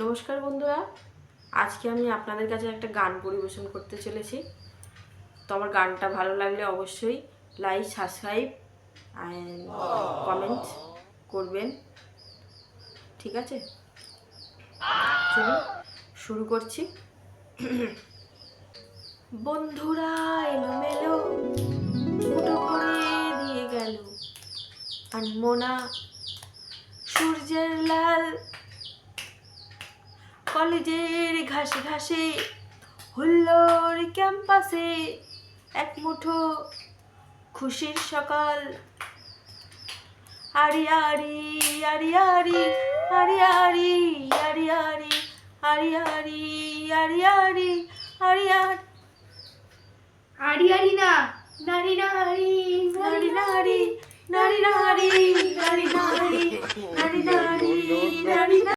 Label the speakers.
Speaker 1: নমস্কার বন্ধুরা, আজকে আমি আপনাদের কাছে একটা গান পরিবেশন করতে চলেছি। তো আমার গানটা ভালো লাগলে অবশ্যই লাইক, সাবস্ক্রাইব অ্যান্ড কমেন্ট করবেন, ঠিক আছে? চলুন শুরু করছি। বন্ধুরা এলোমেলো মুঠো করে দিয়ে গেল, আনমোনা সূর্যের লাল, কলেজের ঘাসে ঘাসে হুল্লোর ক্যাম্পাসে এক মুঠো খুশির সকাল। আরি আরি আরি আরি আরি আরি আরি আরি আরি আরি আরি আরি আরি
Speaker 2: আরি আরি না নারী নারী
Speaker 1: নারী নারী নারী নারী নারী নারী নারী নারী নারী